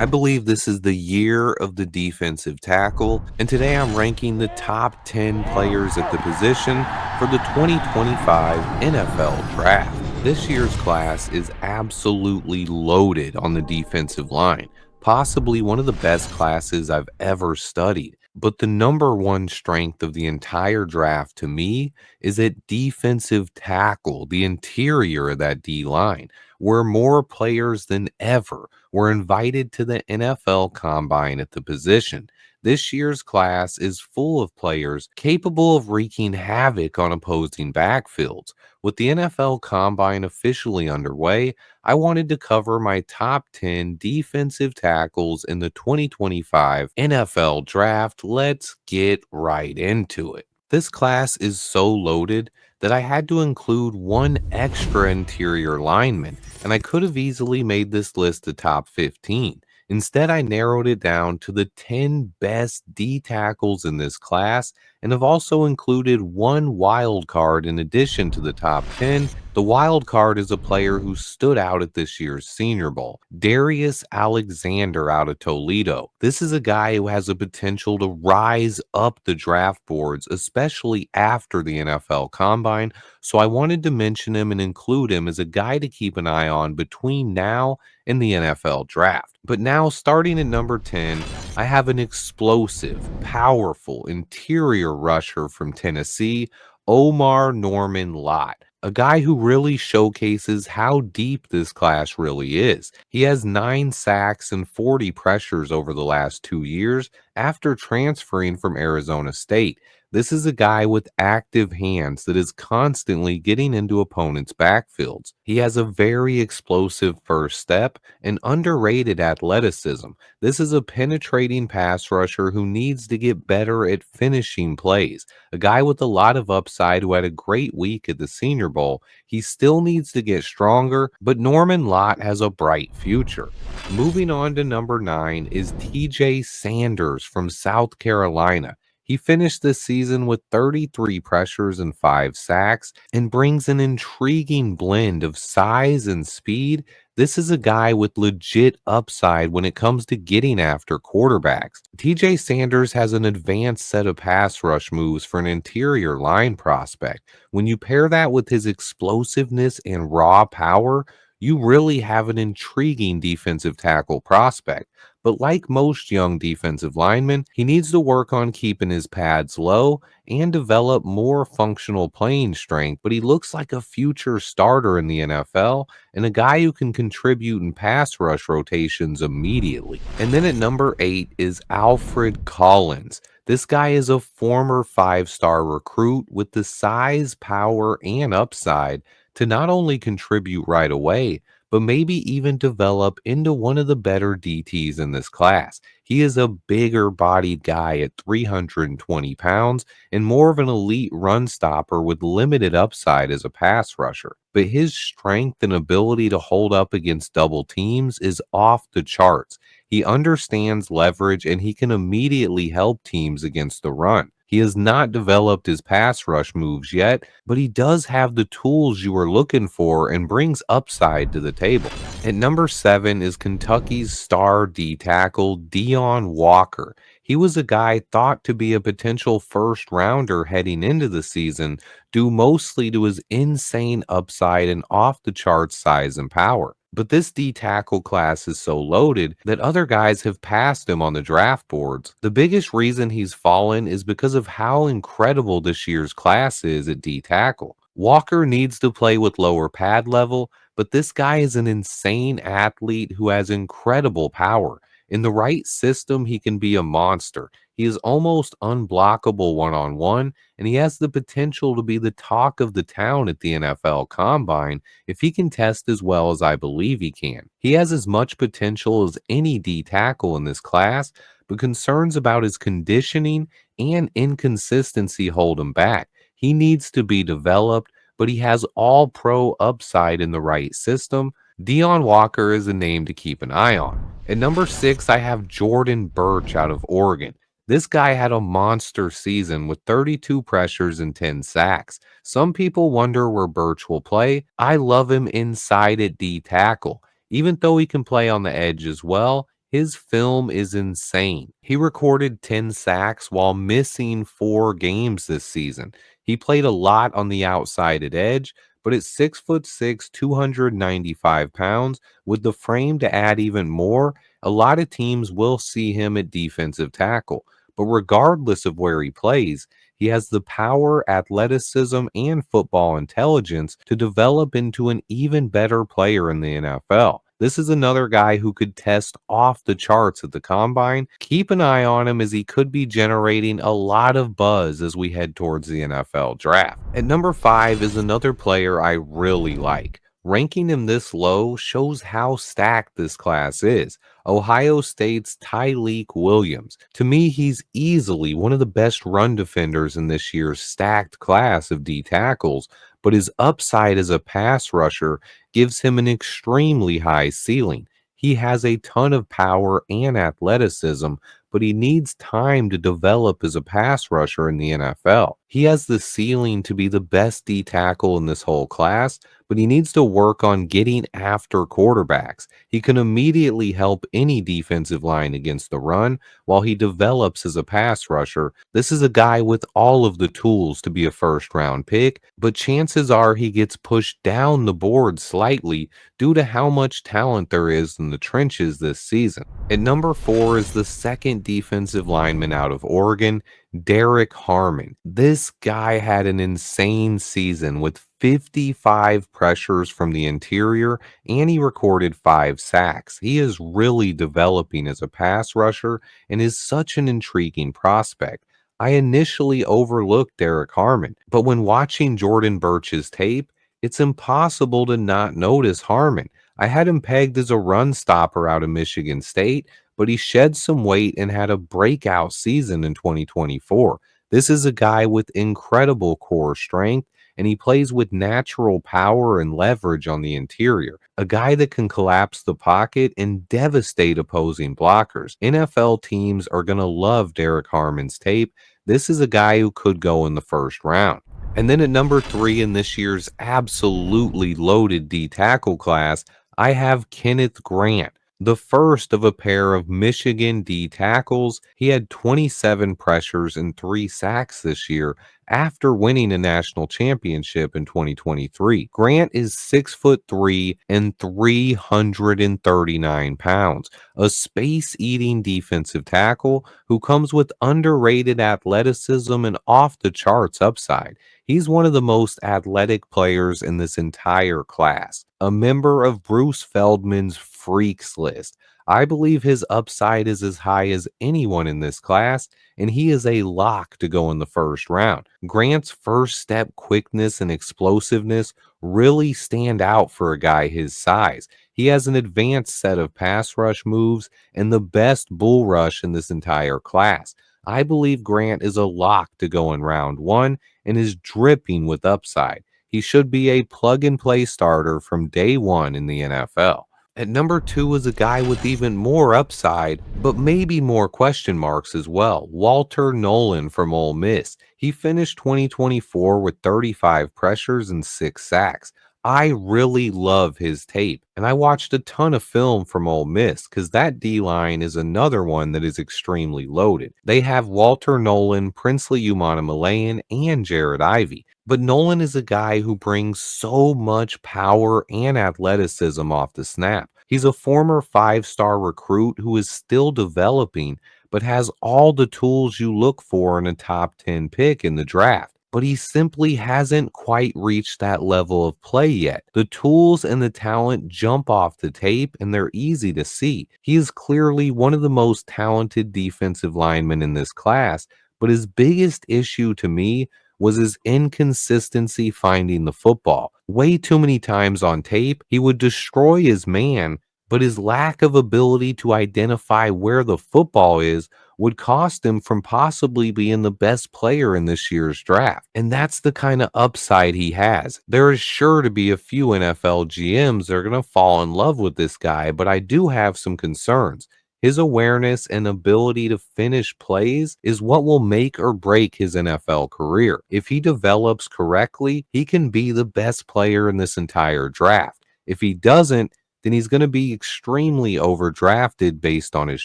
I believe this is the year of the defensive tackle, and today I'm ranking the top 10 players at the position for the 2025 NFL Draft. This year's class is absolutely loaded on the defensive line, possibly one of the best classes I've ever studied. But the number one strength of the entire draft to me is at defensive tackle, the interior of that D line, where more players than ever were invited to the NFL Combine at the position. This year's class is full of players capable of wreaking havoc on opposing backfields. With the NFL Combine officially underway, I wanted to cover my top 10 defensive tackles in the 2025 NFL Draft. Let's get right into it. This class is so loaded that I had to include one extra interior lineman, and I could have easily made this list the top 15. Instead, I narrowed it down to the 10 best D tackles in this class and have also included one wild card in addition to the top 10. The wild card is a player who stood out at this year's Senior Bowl, Darius Alexander out of Toledo. This is a guy who has a potential to rise up the draft boards, especially after the NFL Combine, so I wanted to mention him and include him as a guy to keep an eye on between now and the NFL Draft. But now, starting at number 10, I have an explosive, powerful interior rusher from Tennessee, Omar Norman-Lott, a guy who really showcases how deep this class really is. He has 9 sacks and 40 pressures over the last 2 years after transferring from Arizona State. This is a guy with active hands that is constantly getting into opponents' backfields. He has a very explosive first step and underrated athleticism. This is a penetrating pass rusher who needs to get better at finishing plays. A guy with a lot of upside who had a great week at the Senior Bowl. He still needs to get stronger, but Norman-Lott has a bright future. Moving on to number 9 is TJ Sanders from South Carolina. He finished this season with 33 pressures and 5 sacks and brings an intriguing blend of size and speed. This is a guy with legit upside when it comes to getting after quarterbacks. TJ Sanders has an advanced set of pass rush moves for an interior line prospect. When you pair that with his explosiveness and raw power, you really have an intriguing defensive tackle prospect. But like most young defensive linemen, he needs to work on keeping his pads low and develop more functional playing strength. But he looks like a future starter in the NFL and a guy who can contribute in pass rush rotations immediately. And then at number 8 is Alfred Collins. This guy is a former 5-star recruit with the size, power, and upside to not only contribute right away, but maybe even develop into one of the better DTs in this class. He is a bigger bodied guy at 320 pounds and more of an elite run stopper with limited upside as a pass rusher. But his strength and ability to hold up against double teams is off the charts. He understands leverage and he can immediately help teams against the run. He has not developed his pass rush moves yet, but he does have the tools you are looking for and brings upside to the table. At number 7 is Kentucky's star D tackle, Dion Walker. He was a guy thought to be a potential first rounder heading into the season, due mostly to his insane upside and off the charts size and power. But this D tackle class is so loaded that other guys have passed him on the draft boards. The biggest reason he's fallen is because of how incredible this year's class is at D tackle. Walker needs to play with lower pad level, but this guy is an insane athlete who has incredible power. In the right system, he can be a monster. He is almost unblockable one-on-one, and he has the potential to be the talk of the town at the NFL Combine if he can test as well as I believe he can. He has as much potential as any D tackle in this class, but concerns about his conditioning and inconsistency hold him back. He needs to be developed, but he has all pro upside in the right system. Dion Walker is a name to keep an eye on. At number 6, I have Jordan Birch out of Oregon. This guy had a monster season with 32 pressures and 10 sacks. Some people wonder where Birch will play. I love him inside at D tackle. Even though he can play on the edge as well, His film is insane. He recorded 10 sacks while missing 4 games this season. He played a lot on the outside at edge, but at 6'6", 295 pounds, with the frame to add even more, a lot of teams will see him at defensive tackle. But regardless of where he plays, he has the power, athleticism, and football intelligence to develop into an even better player in the NFL. This is another guy who could test off the charts at the combine. Keep an eye on him as he could be generating a lot of buzz as we head towards the NFL draft. At number 5 is another player I really like. Ranking him this low shows how stacked this class is. Ohio State's Tyleik Williams. To me, he's easily one of the best run defenders in this year's stacked class of D tackles, but his upside as a pass rusher gives him an extremely high ceiling. He has a ton of power and athleticism, but he needs time to develop as a pass rusher in the NFL. He has the ceiling to be the best D tackle in this whole class, but he needs to work on getting after quarterbacks. He can immediately help any defensive line against the run while he develops as a pass rusher. This is a guy with all of the tools to be a first round pick, but chances are he gets pushed down the board slightly due to how much talent there is in the trenches this season. At number 4 is the second defensive lineman out of Oregon, Derek Harmon. This guy had an insane season with 55 pressures from the interior, and he recorded 5 sacks. He is really developing as a pass rusher and is such an intriguing prospect. I initially overlooked Derek Harmon, but when watching Jordan Birch's tape, it's impossible to not notice Harmon. I had him pegged as a run stopper out of Michigan State, but he shed some weight and had a breakout season in 2024. This is a guy with incredible core strength, and he plays with natural power and leverage on the interior. A guy that can collapse the pocket and devastate opposing blockers. NFL teams are going to love Derek Harmon's tape. This is a guy who could go in the first round. And then at number 3 in this year's absolutely loaded D tackle class, I have Kenneth Grant, the first of a pair of Michigan D tackles. He had 27 pressures and 3 sacks this year after winning a national championship in 2023. Grant is 6'3" and 339 pounds, a space-eating defensive tackle who comes with underrated athleticism and off-the-charts upside. He's one of the most athletic players in this entire class, a member of Bruce Feldman's freaks list. I believe his upside is as high as anyone in this class, and he is a lock to go in the first round. Grant's first step quickness and explosiveness really stand out for a guy his size. He has an advanced set of pass rush moves and the best bull rush in this entire class. I believe Grant is a lock to go in round 1 and is dripping with upside. He should be a plug and play starter from day 1 in the NFL. At number 2 is a guy with even more upside, but maybe more question marks as well. Walter Nolan from Ole Miss. He finished 2024 with 35 pressures and 6 sacks. I really love his tape, and I watched a ton of film from Ole Miss because that D-line is another one that is extremely loaded. They have Walter Nolan, Princely Umana-Malayan, and Jared Ivey. But Nolan is a guy who brings so much power and athleticism off the snap. He's a former 5-star recruit who is still developing, but has all the tools you look for in a top 10 pick in the draft. But he simply hasn't quite reached that level of play yet. The tools and the talent jump off the tape, and they're easy to see. He is clearly one of the most talented defensive linemen in this class, but his biggest issue to me was his inconsistency finding the football. Way too many times on tape, he would destroy his man, but his lack of ability to identify where the football is would cost him from possibly being the best player in this year's draft. And that's the kind of upside he has. There is sure to be a few NFL GMs that are going to fall in love with this guy, but I do have some concerns. His awareness and ability to finish plays is what will make or break his NFL career. If he develops correctly, he can be the best player in this entire draft. If he doesn't, then he's going to be extremely overdrafted based on his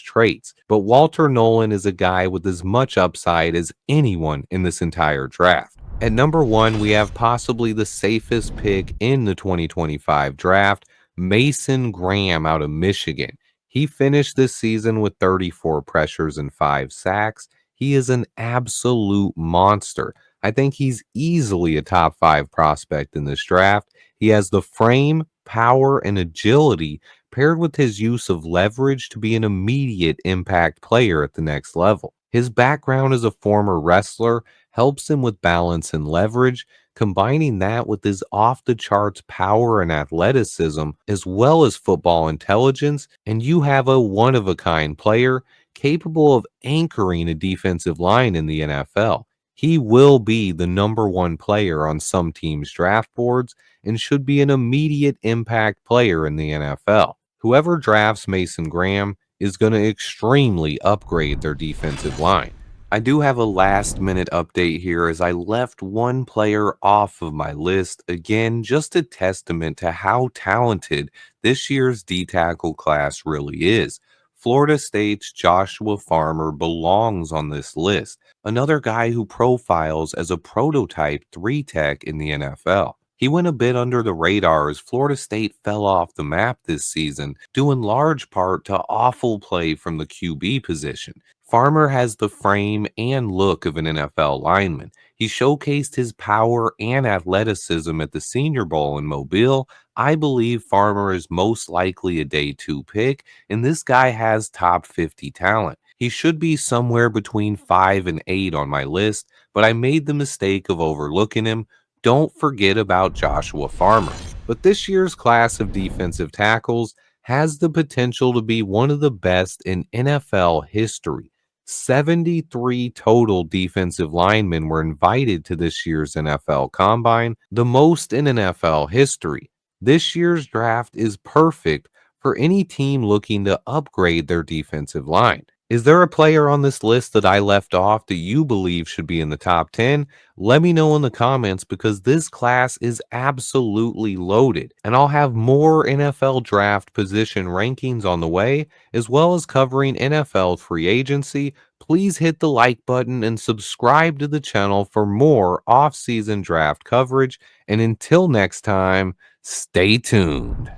traits. But Walter Nolan is a guy with as much upside as anyone in this entire draft. At number one, we have possibly the safest pick in the 2025 draft, Mason Graham out of Michigan. He finished this season with 34 pressures and 5 sacks. He is an absolute monster. I think he's easily a top five prospect in this draft. He has the frame, power, and agility paired with his use of leverage to be an immediate impact player at the next level. His background as a former wrestler helps him with balance and leverage. Combining that with his off the charts power and athleticism, as well as football intelligence, and you have a one of a kind player capable of anchoring a defensive line in the NFL. He will be the number one player on some teams' draft boards and should be an immediate impact player in the NFL. Whoever drafts Mason Graham is going to extremely upgrade their defensive line. I do have a last minute update here as I left one player off of my list. Again, just a testament to how talented this year's D tackle class really is. Florida State's Joshua Farmer belongs on this list, another guy who profiles as a prototype 3 tech in the NFL. He went a bit under the radar as Florida State fell off the map this season, due in large part to awful play from the QB position. Farmer has the frame and look of an NFL lineman. He showcased his power and athleticism at the Senior Bowl in Mobile. I believe Farmer is most likely a day two pick, and this guy has top 50 talent. He should be somewhere between 5 and 8 on my list, but I made the mistake of overlooking him. Don't forget about Joshua Farmer. But this year's class of defensive tackles has the potential to be one of the best in NFL history. 73 total defensive linemen were invited to this year's NFL Combine, the most in NFL history. This year's draft is perfect for any team looking to upgrade their defensive line. Is there a player on this list that I left off that you believe should be in the top 10? Let me know in the comments because this class is absolutely loaded. And I'll have more NFL draft position rankings on the way, as well as covering NFL free agency. Please hit the like button and subscribe to the channel for more off-season draft coverage. And until next time, stay tuned.